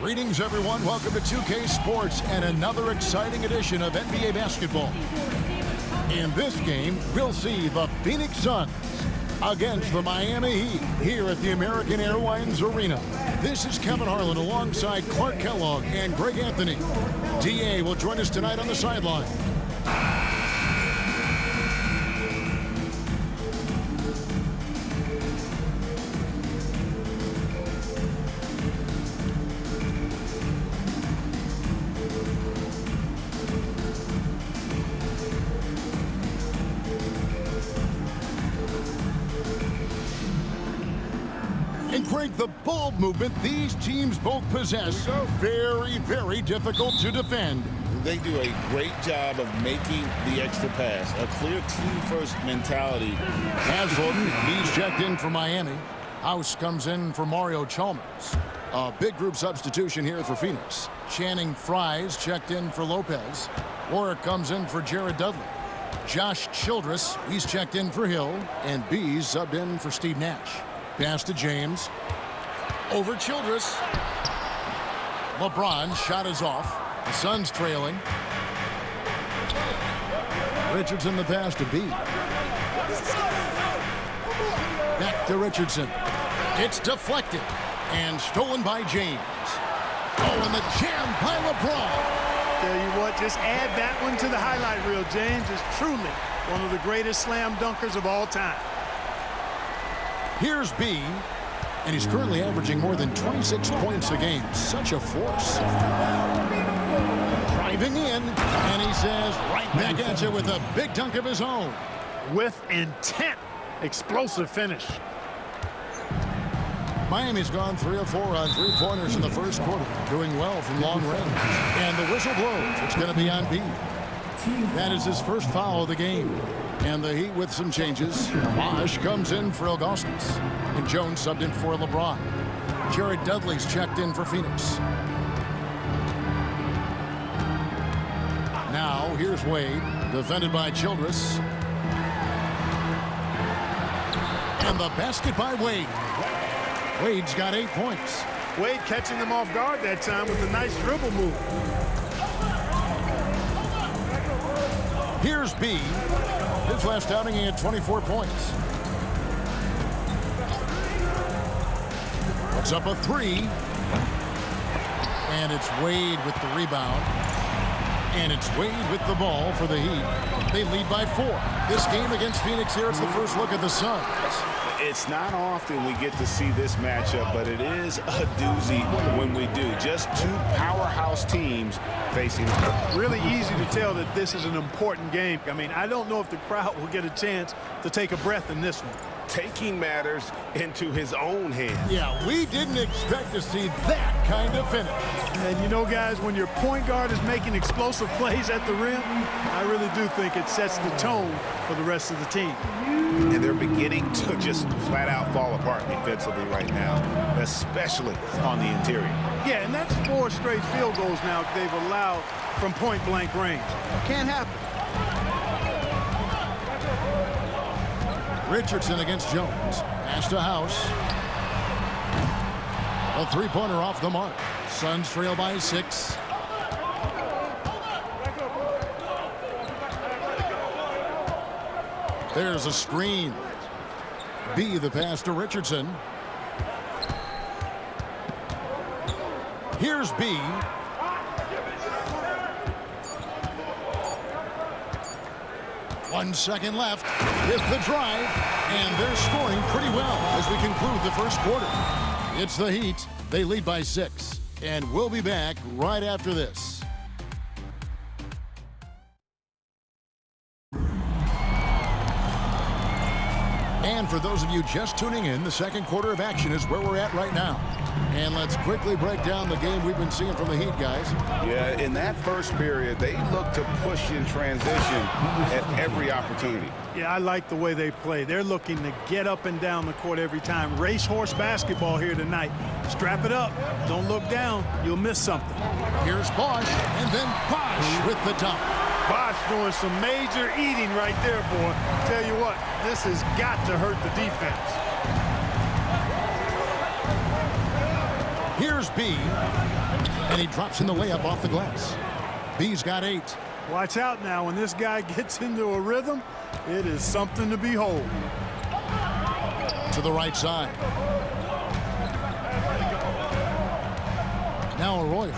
Greetings, everyone. Welcome to 2K Sports and another exciting edition of NBA basketball. In this game, we'll see the Phoenix Suns against the Miami Heat here at the American Airlines Arena. This is Kevin Harlan alongside Clark Kellogg and Greg Anthony. DA will join us tonight on the sideline. And Greg, the ball movement these teams both possess, very, very difficult to defend. They do a great job of making the extra pass. A clear team-first mentality. Haslam, he's checked in for Miami. House comes in for Mario Chalmers. A big group substitution here for Phoenix. Channing Frye's checked in for Lopez. Warwick comes in for Jared Dudley. Josh Childress, he's checked in for Hill. And B's subbed in for Steve Nash. Pass to James. Over Childress. LeBron shot is off. The Suns trailing. Richardson the pass to B. Back to Richardson. It's deflected and stolen by James. Oh, and the jam by LeBron. Tell you what, just add that one to the highlight reel. James is truly one of the greatest slam dunkers of all time. Here's B, and he's currently averaging more than 26 points a game. Such a force. Driving in, and he says, right back at you with a big dunk of his own. With intent. Explosive finish. Miami's gone 3 of 4 on three-pointers in the first quarter, doing well from long range. And the whistle blows. It's going to be on B. That is his first foul of the game. And the Heat with some changes. Bosh comes in for Augustus. And Jones subbed in for LeBron. Jared Dudley's checked in for Phoenix. Now, here's Wade, defended by Childress. And the basket by Wade. Wade's got 8 points. Wade catching them off guard that time with a nice dribble move. Here's B. His last outing, he had 24 points. Puts up a 3. And it's Wade with the rebound. And it's Wade with the ball for the Heat. They lead by 4. This game against Phoenix here, it's the first look at the Suns. It's not often we get to see this matchup, but it is a doozy when we do. Just two powerhouse teams facing. Really easy to tell that this is an important game. I mean, I don't know if the crowd will get a chance to take a breath in this one. Taking matters into his own hands. Yeah, we didn't expect to see that kind of finish. And you know, guys, when your point guard is making explosive plays at the rim, I really do think it sets the tone for the rest of the team. And they're beginning to just flat out fall apart defensively right now, especially on the interior. Yeah, and that's 4 straight field goals now they've allowed from point-blank range. Can't happen. Richardson against Jones. Pass to House. A three-pointer off the mark. Suns trail by 6. There's a screen. B the pass to Richardson. Here's B. One second left with the drive, and they're scoring pretty well as we conclude the first quarter. It's the Heat. They lead by 6, and we'll be back right after this. And for those of you just tuning in, the second quarter of action is where we're at right now. And let's quickly break down the game we've been seeing from the Heat, guys. Yeah, in that first period, they looked to push in transition at every opportunity. Yeah, I like the way they play. They're looking to get up and down the court every time. Racehorse basketball here tonight. Strap it up. Don't look down. You'll miss something. Here's Bosh, and then Bosh with the dunk. Bosh doing some major eating right there, boy. Tell you what, this has got to hurt the defense. Here's B. And he drops in the layup off the glass. B's got 8. Watch out now. When this guy gets into a rhythm, it is something to behold. To the right side. Now Arroyo.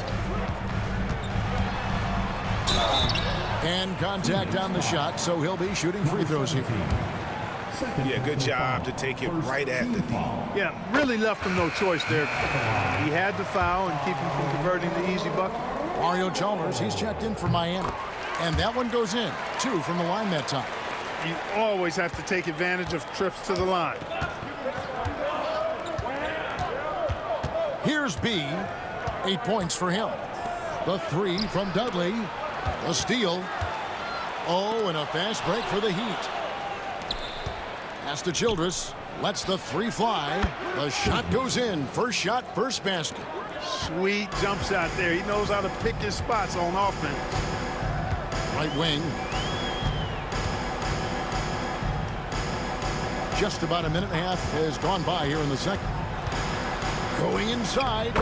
And contact on the shot, so he'll be shooting free throws here. Yeah, good job to take it right at the D. Yeah, really left him no choice there. He had to foul and keep him from converting the easy bucket. Mario Chalmers, he's checked in for Miami. And that one goes in. 2 from the line that time. You always have to take advantage of trips to the line. Here's B. 8 points for him. The 3 from Dudley. The steal. Oh, and a fast break for the Heat. Pass to Childress. Lets the 3 fly. The shot goes in. First shot, first basket. Sweet jump shot there. He knows how to pick his spots on offense. Right wing. Just about a minute and a half has gone by here in the second. Going inside.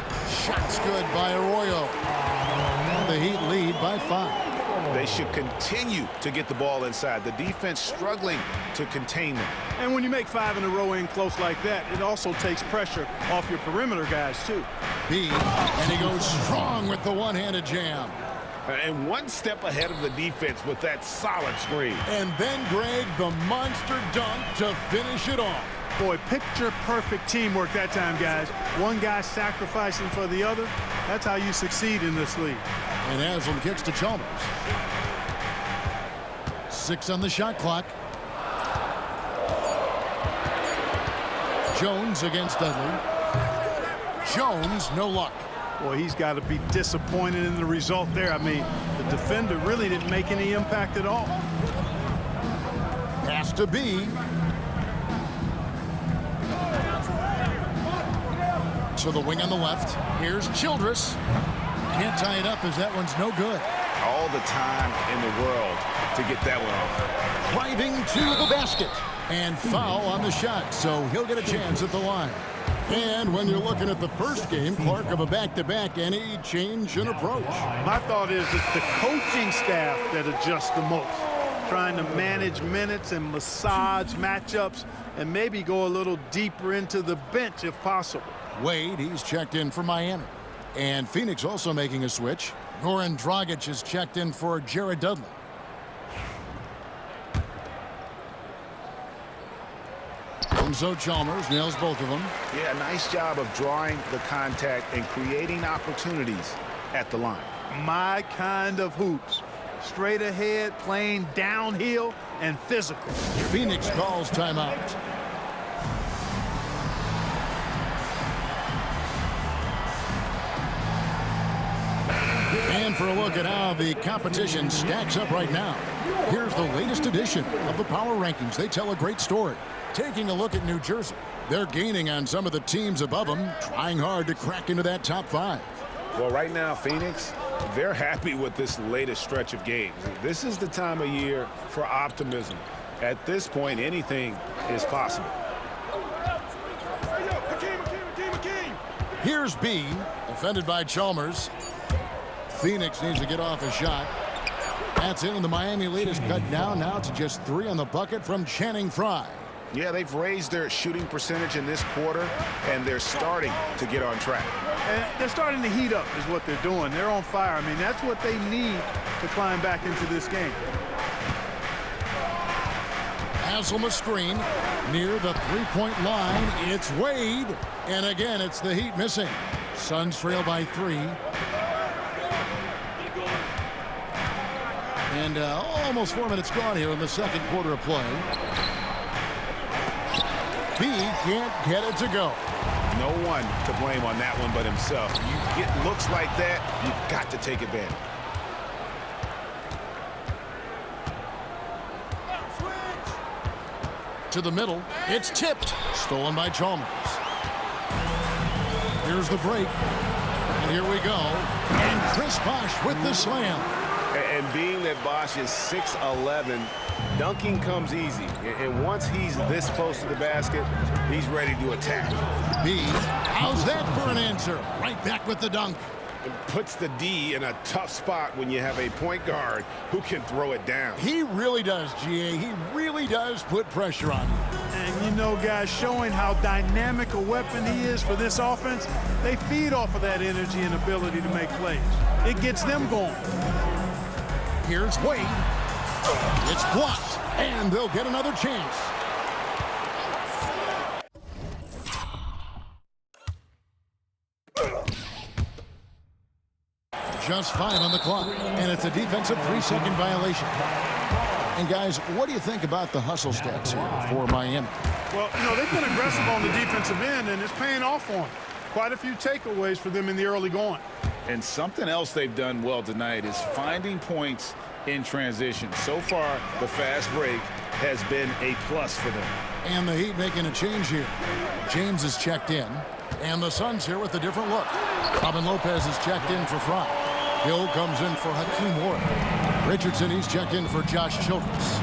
Shot's good by Arroyo. And the Heat lead by 5. They should continue to get the ball inside. The defense struggling to contain them. And when you make 5 in a row in close like that, it also takes pressure off your perimeter guys, too. B, and he goes strong with the one-handed jam. And one step ahead of the defense with that solid screen. And then, Greg, the monster dunk to finish it off. Boy, picture-perfect teamwork that time, guys. One guy sacrificing for the other. That's how you succeed in this league. And Haslam kicks to Chalmers. 6 on the shot clock. Jones against Dudley. Jones, no luck. Boy, he's got to be disappointed in the result there. I mean, the defender really didn't make any impact at all. Pass to B. To the wing on the left. Here's Childress. Can't tie it up as that one's no good. All the time in the world to get that one off. Driving to the basket. And foul on the shot, so he'll get a chance at the line. And when you're looking at the first game, Clark, of a back-to-back, any change in approach? My thought is it's the coaching staff that adjusts the most. Trying to manage minutes and massage matchups and maybe go a little deeper into the bench if possible. Wade, he's checked in for Miami. And Phoenix also making a switch. Goran Dragic is checked in for Jared Dudley. So Chalmers nails both of them. Yeah, nice job of drawing the contact and creating opportunities at the line. My kind of hoops. Straight ahead, playing downhill, and physical. Phoenix calls timeout. And for a look at how the competition stacks up right now, here's the latest edition of the Power Rankings. They tell a great story. Taking a look at New Jersey, they're gaining on some of the teams above them, trying hard to crack into that top 5. Well, right now, Phoenix, they're happy with this latest stretch of games. This is the time of year for optimism. At this point, anything is possible. Here's B, defended by Chalmers. Phoenix needs to get off a shot. That's it, and the Miami lead is cut down now to just 3 on the bucket from Channing Frye. Yeah, they've raised their shooting percentage in this quarter, and they're starting to get on track. And they're starting to heat up is what they're doing. They're on fire. I mean, that's what they need to climb back into this game. Haslam a screen near the three-point line. It's Wade. And again, it's the Heat missing. Suns trail by 3. And almost 4 minutes gone here in the second quarter of play. B can't get it to go. No one to blame on that one but himself. You get looks like that, you've got to take advantage. To the middle. It's tipped. Stolen by Chalmers. Here's the break. And here we go. And Chris Bosh with the slam. And being that Bosh is 6'11", dunking comes easy. And once he's this close to the basket, he's ready to attack. B How's that for an answer? Right back with the dunk. It puts the D in a tough spot when you have a point guard who can throw it down. He really does, GA. He really does put pressure on you. And you know, guys, showing how dynamic a weapon he is for this offense, they feed off of that energy and ability to make plays. It gets them going. Here's Wade. It's blocked, and they'll get another chance. Just 5 on the clock, and it's a defensive 3-second violation. And guys, what do you think about the hustle stats here for Miami? Well, you know, they've been aggressive on the defensive end, and it's paying off for them. Quite a few takeaways for them in the early going. And something else they've done well tonight is finding points in transition. So far, the fast break has been a plus for them. And the Heat making a change here. James is checked in, and the Suns here with a different look. Robin Lopez is checked in for Fry. Hill comes in for Hakeem Ward. Richardson, he's checked in for Josh Childress.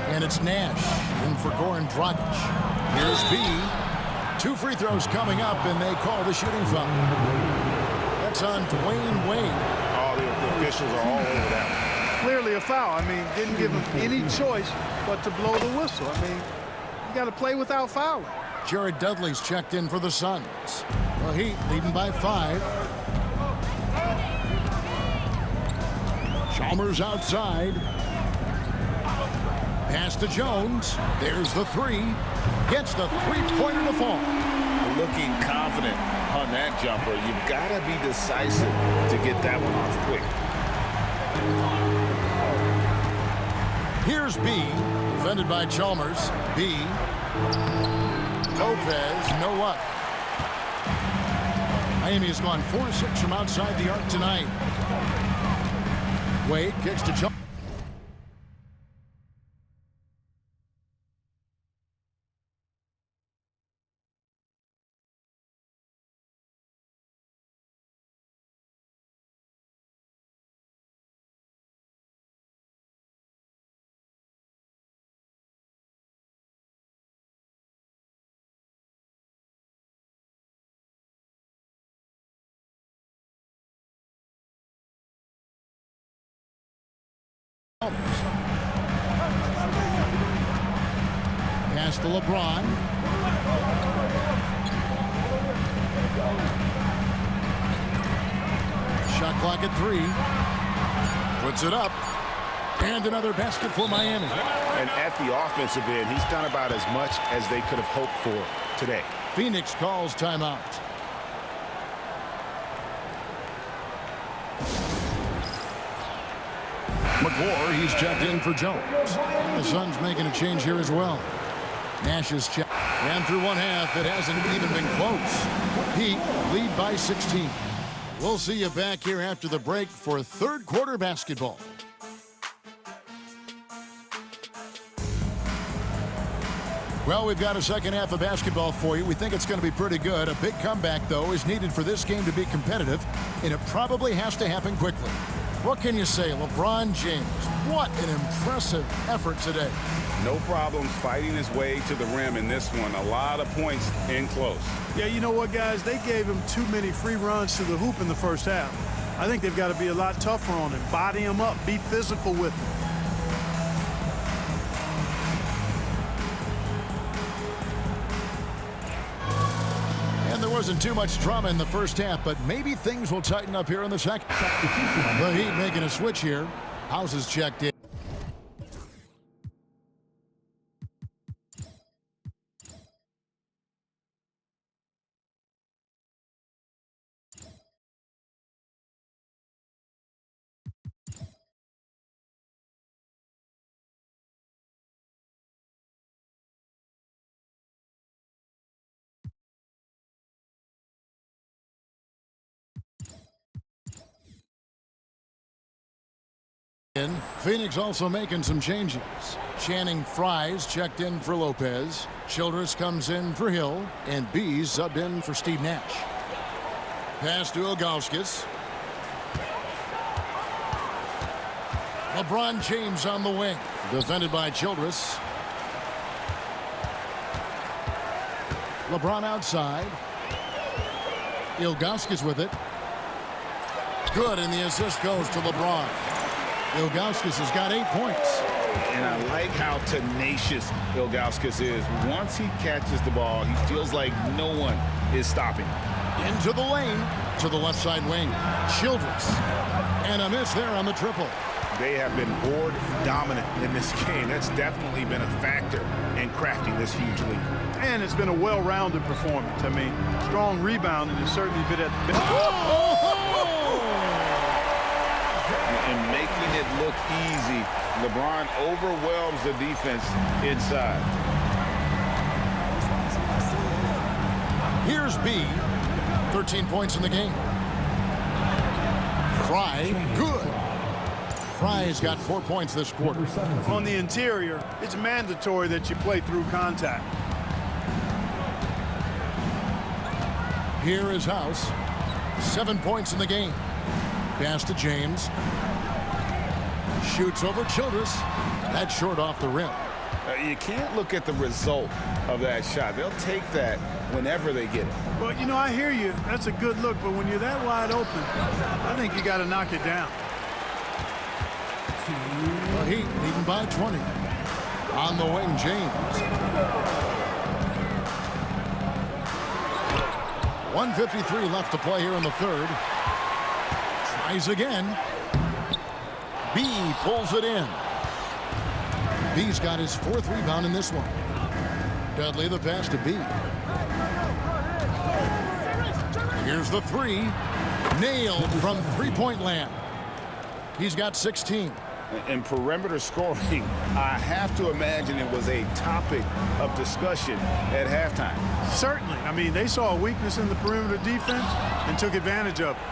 And it's Nash in for Goran Dragic. Here's B. 2 free throws coming up, and they call the shooting foul. That's on Dwayne Wade. Oh, the officials are all over that. Clearly a foul. I mean, didn't give him any choice but to blow the whistle. I mean, you got to play without fouling. Jared Dudley's checked in for the Suns. The Heat leading by 5. Chalmers outside. Pass to Jones. There's the 3. Gets the 3-pointer to fall. Looking confident on that jumper. You've got to be decisive to get that one off quick. Here's B. Defended by Chalmers. B. Lopez, no luck. Miami has gone 4-6 from outside the arc tonight. Wade kicks to Chalmers. Pass to LeBron. Shot clock at 3. Puts it up. And another basket for Miami. And at the offensive end, he's done about as much as they could have hoped for today. Phoenix calls timeout. McGuire, he's checked in for Jones. And the Suns making a change here as well. Nash is checked. And through one half, it hasn't even been close. Heat lead by 16. We'll see you back here after the break for third quarter basketball. Well, we've got a second half of basketball for you. We think it's going to be pretty good. A big comeback, though, is needed for this game to be competitive, and it probably has to happen quickly. What can you say? LeBron James, what an impressive effort today. No problems fighting his way to the rim in this one. A lot of points in close. Yeah, you know what, guys? They gave him too many free runs to the hoop in the first half. I think they've got to be a lot tougher on him. Body him up. Be physical with him. There wasn't too much drama in the first half, but maybe things will tighten up here in the second. The Heat making a switch here. House is checked in. Phoenix also making some changes. Channing Fries checked in for Lopez. Childress comes in for Hill. And Bees subbed in for Steve Nash. Pass to Ilgauskas. LeBron James on the wing. Defended by Childress. LeBron outside. Ilgauskas with it. Good, and the assist goes to LeBron. Ilgauskas has got 8 points. And I like how tenacious Ilgauskas is. Once he catches the ball, he feels like no one is stopping. Into the lane, to the left side wing. Childress. And a miss there on the triple. They have been board dominant in this game. That's definitely been a factor in crafting this huge lead. And it's been a well-rounded performance. I mean, strong rebounding has certainly been at And making it look easy, LeBron overwhelms the defense inside. Here's B. 13 points in the game. Fry, good. Fry's got 4 points this quarter. on the interior. It's mandatory that you play through contact. Here is House. 7 points in the game. Pass to James. Shoots over Childress. That's short off the rim. You can't look at the result of that shot. They'll take that whenever they get it. Well, you know, I hear you. That's a good look, but when you're that wide open, I think you got to knock it down. The Heat leading by 20. On the wing, James. 1:53 left to play here in the third. Tries again. B pulls it in. B's got his 4th rebound in this one. Dudley the pass to B. Here's the 3. Nailed from three-point land. He's got 16. In perimeter scoring, I have to imagine it was a topic of discussion at halftime. Certainly. I mean, they saw a weakness in the perimeter defense and took advantage of it.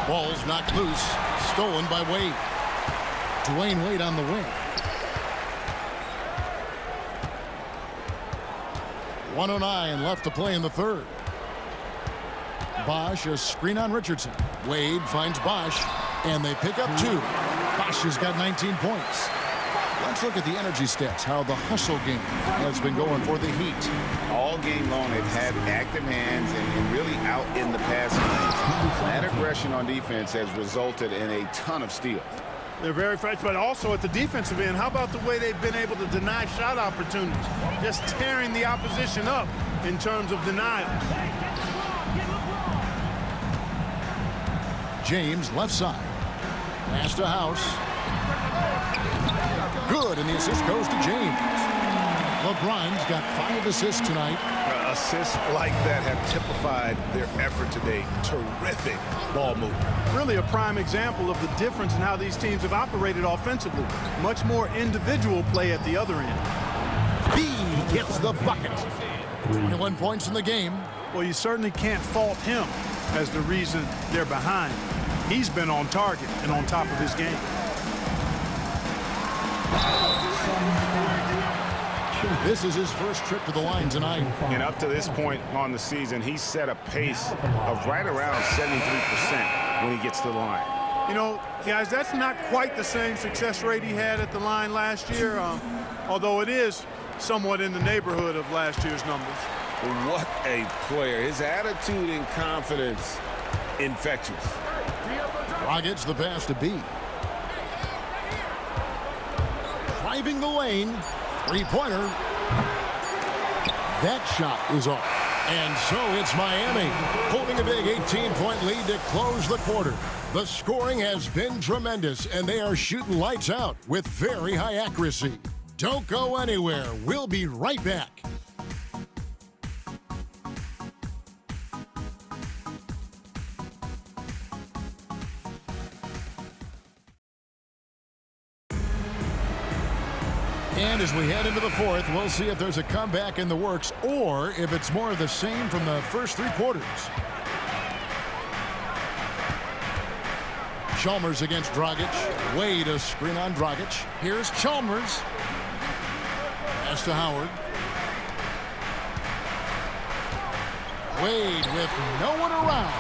Ball's knocked loose. Stolen by Wade. Dwayne Wade on the wing. 1:09 left to play in the third. Bosch, a screen on Richardson. Wade finds Bosch, and they pick up 2. Bosch has got 19 points. Let's look at the energy stats, how the hustle game has been going for the Heat. All game long, they've had active hands and really out in the passing lanes. That aggression on defense has resulted in a ton of steals. They're very fresh, but also at the defensive end, how about the way they've been able to deny shot opportunities? Just tearing the opposition up in terms of denials. James, left side. Pass to House. Good, and the assist goes to James. LeBron's got 5 assists tonight. Assists like that have typified their effort today. Terrific ball movement. Really a prime example of the difference in how these teams have operated offensively. Much more individual play at the other end. B gets the bucket. 21 points in the game. Well, you certainly can't fault him as the reason they're behind. He's been on target and on top of his game. This is his first trip to the line tonight. And up to this point on the season, he's set a pace of right around 73% when he gets to the line. You know, guys, that's not quite the same success rate he had at the line last year, although it is somewhat in the neighborhood of last year's numbers. What a player. His attitude and confidence, infectious. Dragic the pass to B. Driving the lane. 3-pointer. That shot is off. And so it's Miami holding a big 18-point lead to close the quarter. The scoring has been tremendous, and they are shooting lights out with very high accuracy. Don't go anywhere. We'll be right back. And as we head into the fourth, we'll see if there's a comeback in the works or if it's more of the same from the first 3 quarters. Chalmers against Dragic. Wade a screen on Dragic. Here's Chalmers. Pass to Howard. Wade with no one around.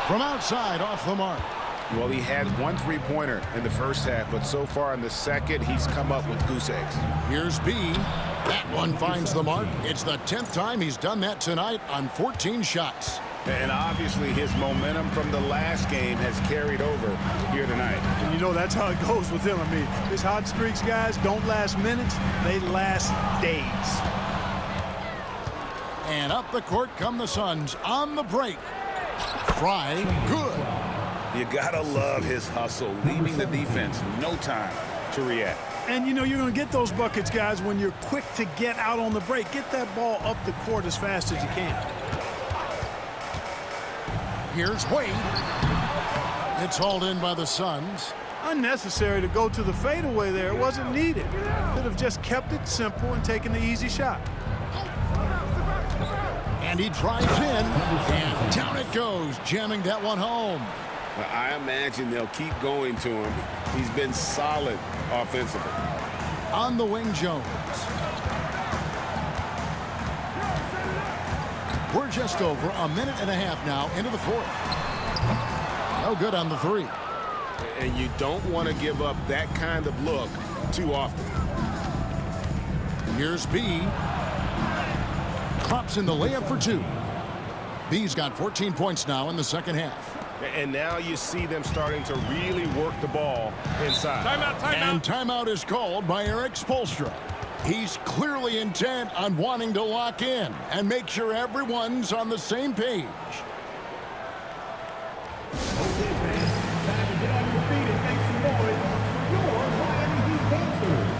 From outside, off the mark. Well, he had 1 3-pointer in the first half, but so far in the second, he's come up with goose eggs. Here's B. That one finds the mark. It's the 10th time he's done that tonight on 14 shots. And obviously his momentum from the last game has carried over here tonight. And you know that's how it goes with him. I mean, his hot streaks, guys, don't last minutes. They last days. And up the court come the Suns on the break. Fry, good. You gotta love his hustle, leaving the defense no time to react. And you know you're going to get those buckets, guys, when you're quick to get out on the break. Get that ball up the court as fast as you can. Here's Wade. It's hauled in by the Suns. Unnecessary to go to the fadeaway there. It wasn't needed. Could have just kept it simple and taken the easy shot. And he drives in, and down it goes, jamming that one home. Well, I imagine they'll keep going to him. He's been solid offensively. On the wing, Jones. We're just over a minute and a half now into the fourth. No good on the three. And you don't want to give up that kind of look too often. Here's B. Drops in the layup for two. B's got 14 points now in the second half. And now you see them starting to really work the ball inside. Timeout. And timeout is called by Eric Spoelstra. He's clearly intent on wanting to lock in and make sure everyone's on the same page. Okay, fans, time to get on your feet and make some noise for your Miami Heat dancers.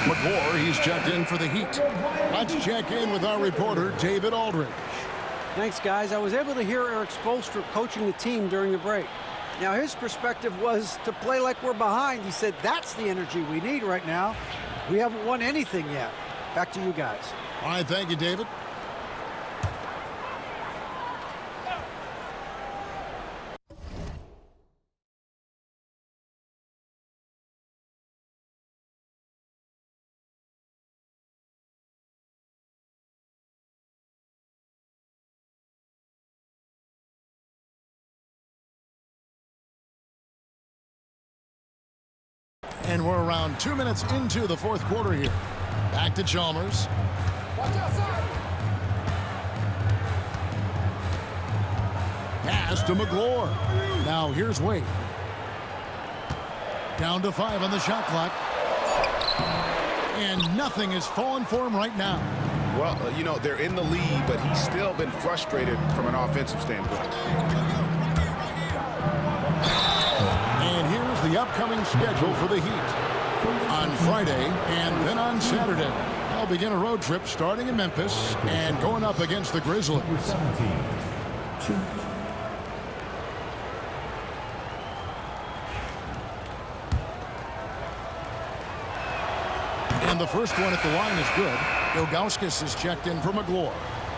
McClure, he's checked in for the Heat. Let's check in with our reporter, David Aldridge. Thanks, guys. I was able to hear Eric Spoelstra coaching the team during the break. Now, his perspective was to play like we're behind. He said that's the energy we need right now. We haven't won anything yet. Back to you guys. All right, thank you, David. And we're around 2 minutes into the fourth quarter here. Back to Chalmers. Pass to McClure. Now here's Wade. Down to 5 on the shot clock. And nothing is falling for him right now. Well, you know, they're in the lead, but he's still been frustrated from an offensive standpoint. And here's the upcoming schedule for the Heat. On Friday and then on Saturday. They'll begin a road trip starting in Memphis and going up against the Grizzlies. And the first one at the line is good. Ilgauskas is checked in for McClure.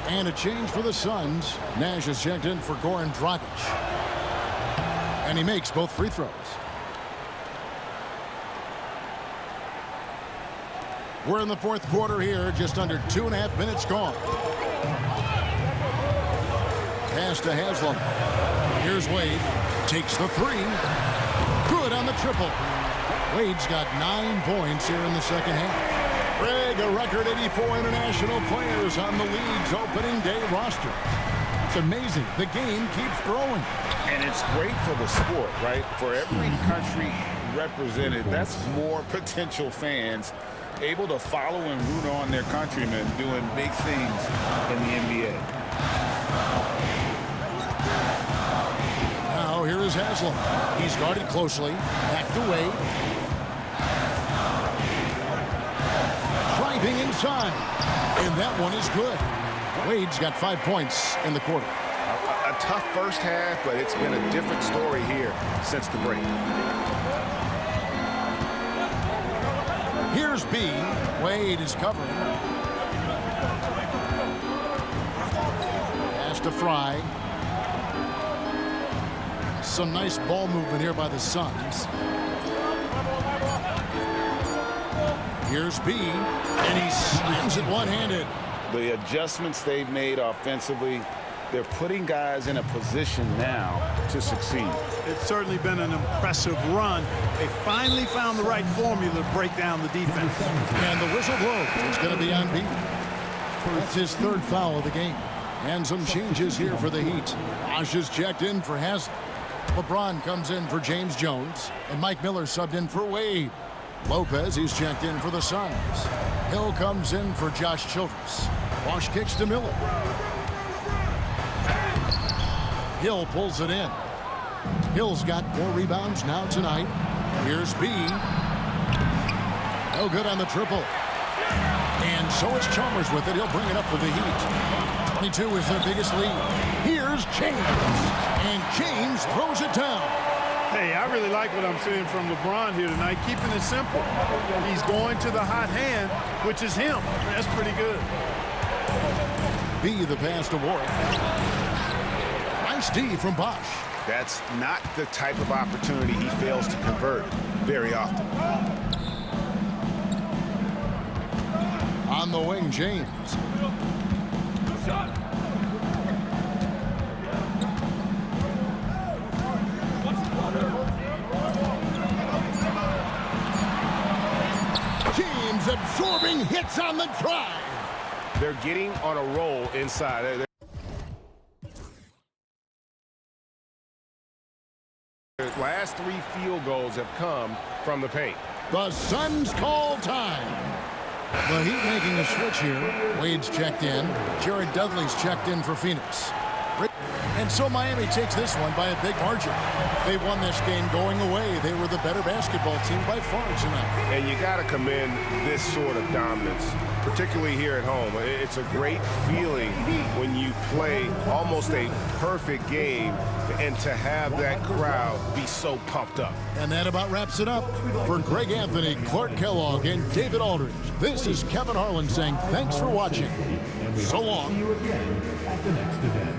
And a change for the Suns. Nash is checked in for Goran Dragic. And he makes both free throws. We're in the fourth quarter here, just under 2.5 minutes gone. Pass to Haslam. Here's Wade. Takes the three. Good on the triple. Wade's got 9 points here in the second half. Greg, a record 84 international players on the league's opening day roster. It's amazing. The game keeps growing. And it's great for the sport, right? For every country represented, that's more potential fans able to follow and root on their countrymen doing big things in the NBA. Now here is Haslam. He's guarded closely. Back to Wade. Driving inside. And that one is good. Wade's got 5 points in the quarter. A tough first half, but it's been a different story here since the break. Here's B. Wade is covering. Pass to Fry. Some nice ball movement here by the Suns. Here's B, and he slams it one-handed. The adjustments they've made offensively, they're putting guys in a position now to succeed. It's certainly been an impressive run. They finally found the right formula to break down the defense. And the whistle blows. It's going to be on B. That's his third foul of the game. And some changes here for the Heat. Bosh is checked in for Haslem. LeBron comes in for James Jones. And Mike Miller subbed in for Wade. Lopez, he's checked in for the Suns. Hill comes in for Josh Childress. Bosh kicks to Miller. Hill pulls it in. Hill's got 4 rebounds now tonight. Here's B. No good on the triple. And so it's Chalmers with it. He'll bring it up for the Heat. 22 is their biggest lead. Here's James. And James throws it down. Hey, I really like what I'm seeing from LeBron here tonight, keeping it simple. He's going to the hot hand, which is him. That's pretty good. B, the pass to Warren. Nice D from Bosh. That's not the type of opportunity he fails to convert very often. On the wing, James. James absorbing hits on the drive. They're getting on a roll inside. Their last 3 field goals have come from the paint. The Suns call time. The Heat making a switch here. Wade's checked in. Jared Dudley's checked in for Phoenix. And so Miami takes this one by a big margin. They won this game going away. They were the better basketball team by far tonight. And you got to commend this sort of dominance, particularly here at home. It's a great feeling when you play almost a perfect game and to have that crowd be so pumped up. And that about wraps it up. For Greg Anthony, Clark Kellogg, and David Aldridge, this is Kevin Harlan saying thanks for watching. So long. See you again at the next event.